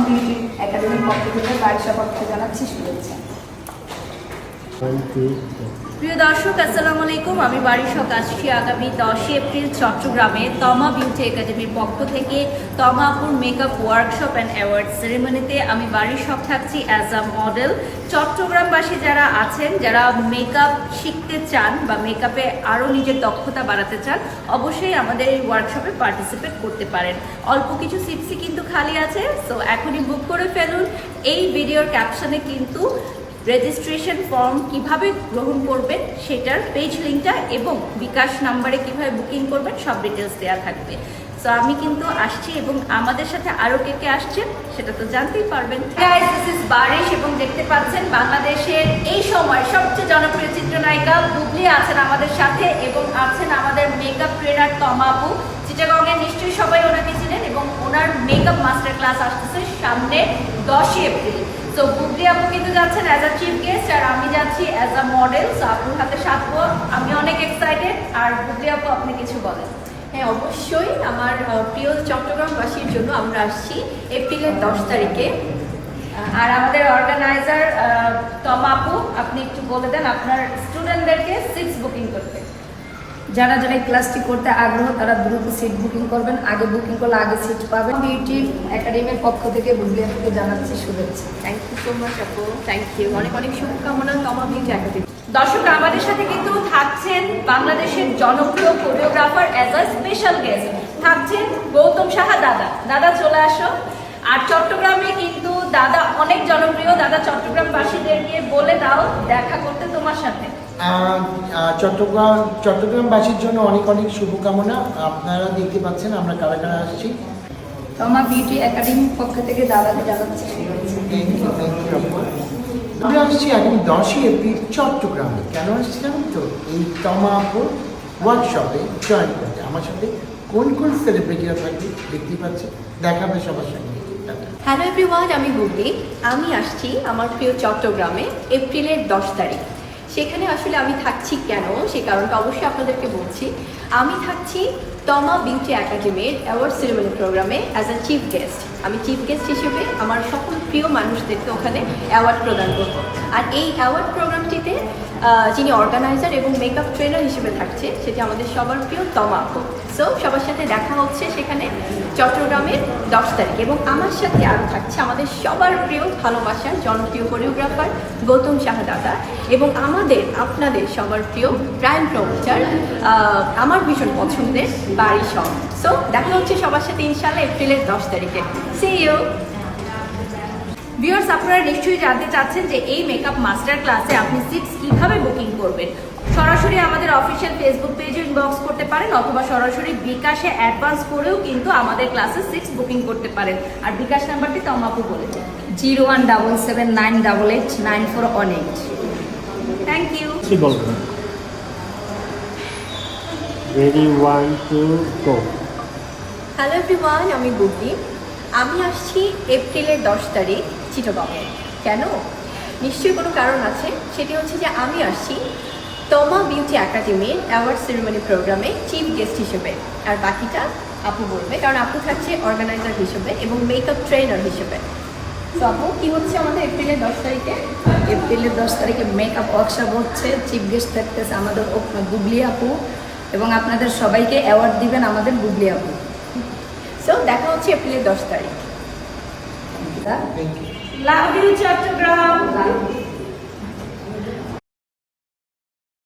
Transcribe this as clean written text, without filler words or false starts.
Beauty একাডেমির পক্ষ থেকে বারিশা পক্ষে জানাচ্ছি শুভেচ্ছা। প্রিয় দর্শক, আসসালামু আলাইকুম। আমি বারিশক আসছি আগামী 10 এপ্রিল চট্টগ্রামে তমা বিউটি একাডেমির পক্ষ থেকে তমাপুর মেকআপ ওয়ার্কশপ অ্যান্ড অ্যাওয়ার্ড সেরেমনিতে আমি বারিশক থাকছি অ্যাজ আ মডেল। চট্টগ্রামবাসী যারা আছেন, যারা মেকআপ শিখতে চান বা মেকআপে আরও নিজের দক্ষতা বাড়াতে চান, অবশ্যই আমাদের এই ওয়ার্কশপে পার্টিসিপেট করতে পারেন। অল্প কিছু সিটসই কিন্তু খালি আছে, সো এখনই বুক করে ফেলুন। এই ভিডিওর ক্যাপশনে কিন্তু রেজিস্ট্রেশন ফর্ম কিভাবে গ্রহণ করবেন সেটার পেজ লিঙ্কটা এবং বিকাশ নাম্বারে কিভাবে বুকিং করবেন সব ডিটেলস দেওয়া থাকবে। সো আমি কিন্তু আসছি এবং আমাদের সাথে আরও কে আসছেন সেটা তো জানতেই পারবেন। গাইস, দিস ইজ বারিশ এবং দেখতে পাচ্ছেন বাংলাদেশের এই সময় সবচেয়ে জনপ্রিয় চিত্রনায়িকা বুবলি আছেন আমাদের সাথে এবং আছেন আমাদের মেকআপ ট্রেনার তমা আপু। চিটাগংয়ে নিশ্চয়ই সবাই ওনাকে চিনেন এবং ওনার মেকআপ মাস্টার ক্লাস আসতেছে সামনে 10 এপ্রিল। তো বুবলি আপু কিন্তু যাচ্ছেন অ্যাজ আ চিফ গেস্ট আর আমি যাচ্ছি অ্যাজ আ মডেল। সো আপুর হাতে সাথবো, আমি অনেক এক্সাইটেড। আর বুবলি আপু, আপনি কিছু বলেন। হ্যাঁ, অবশ্যই আমার প্রিয় চট্টগ্রামবাসীর জন্য আমরা আসছি এপ্রিলের 10 তারিখে। আর আমাদের অর্গানাইজার তমা আপু, আপনি একটু বলে দেন আপনার স্টুডেন্টদেরকে সিটস বুকিং করতে। যারা যারা এই ক্লাসটি করতে আগ্রহ তারা দ্রুত সিট বুকিং করবেন। আগে বুকিং করলে আগে সিট পাবেন। বিউটি একাডেমির পক্ষ থেকে বুবলি আপুকে জানাচ্ছি শুভেচ্ছা। থ্যাংক ইউ সো মাচ আপু, থ্যাংক ইউ। অনেক অনেক শুভকামনা তমা বিউটি একাডেমি। দর্শক, আমাদের সাথে কিন্তু থাকছেন বাংলাদেশের জনপ্রিয় choreographer as a special guest থাকছেন গৌতম সাহা। দাদা চলে আসো। আর চট্টগ্রামে কিন্তু দাদা অনেক জনপ্রিয়। দাদা, চট্টগ্রামবাসীদেরকে বলে দাও দেখা করতে তোমার সাথে। চট্টগ্রামবাসীর জন্য অনেক অনেক শুভকামনা। আপনারা দেখতে পাচ্ছেন আমরা কারা কারা আসছি। তমা বিউটি একাডেমির পক্ষ থেকে দাদাকে জানাচ্ছি শুভেচ্ছা। আমরা আসছি আগামী 10 এপ্রিল চট্টগ্রামে। কেন আসছি জানেন তো? এই তমাপুর ওয়ার্কশপে জয়েন করতে। আমার সাথে কোন কোন সেলিব্রিটিরা থাকবে দেখতেই পাচ্ছেন, দেখাবে সবার সঙ্গে। হ্যালো এভরিওয়ান, আমি বুবলি। আমি আসছি আমার প্রিয় চট্টগ্রামে এপ্রিলের 10 তারিখ। সেখানে আসলে আমি থাকছি কেন, সেই কারণটা অবশ্যই আপনাদেরকে বলছি। আমি থাকছি তমা বিউটি একাডেমির অ্যাওয়ার্ড সেরেমনি প্রোগ্রামে অ্যাজ আ চিফ গেস্ট। আমি চিফ গেস্ট হিসেবে আমার সকল প্রিয় মানুষদেরকে ওখানে অ্যাওয়ার্ড প্রদান করব। আর এই অ্যাওয়ার্ড প্রোগ্রামটিতে যিনি অর্গানাইজার এবং মেকআপ ট্রেনার হিসেবে থাকছে সেটি আমাদের সবার প্রিয় তমা আপু। সো সবার সাথে দেখা হচ্ছে সেখানে চট্টগ্রামের 10 তারিখ। এবং আমার সাথে আরও থাকছে আমাদের সবার প্রিয় ভালোবাসার জনপ্রিয় কোরিওগ্রাফার গৌতম সাহা দাদা এবং আপনাদের সবার প্রিয় প্রাইম প্রমোটার আমার ভীষণ পছন্দের বারিশক। সো দেখা হচ্ছে সবার সাথে ইনশাআল্লাহ এপ্রিলের 10 তারিখে। C you. ভিউয়ার্স, আপনারা নিশ্চয়ই জানতে চাচ্ছেন যে এই মেকআপ মাস্টার ক্লাসে আপনি সিটস কিভাবে বুকিং করবেন। সরাসরি আমাদের অফিসিয়াল ফেসবুক পেজে ইনবক্স করতে পারেন অথবা সরাসরি বিকাশে অ্যাডভান্স করেও কিন্তু আমাদের ক্লাসে সিটস বুকিং করতে পারেন। আর বিকাশ নাম্বারটি তমা আপু বলে দিন। 0177989418। Thank you. কি বলবেন? রেডি, 1 2 গো। হ্যালো এভরিওয়ান, আমি বুবলি। আমি আসছি এপ্রিলের 10 তারিখ চিটাগংয়ে। কেন? নিশ্চয়ই কোনো কারণ আছে। সেটি হচ্ছে যে আমি আসছি তমা বিউটি একাডেমির অ্যাওয়ার্ড সেরেমনি প্রোগ্রামে চিফ গেস্ট হিসেবে। আর বাকিটা আপু বলবে, কারণ আপু থাকছে অর্গানাইজার হিসেবে এবং মেকআপ ট্রেনার হিসেবে। তো আপু, কী হচ্ছে আমাদের এপ্রিলের 10 তারিখে? এপ্রিলের 10 তারিখে মেকআপ ওয়ার্কশপ হচ্ছে। চিফ গেস্ট থাকতেছে আমাদের বুবলি আপু এবং আপনাদের সবাইকে অ্যাওয়ার্ড দিবেন আমাদের বুবলি আপু। সো দেখা হচ্ছে এপ্রিলের 10 তারিখ। Love you Chittagong.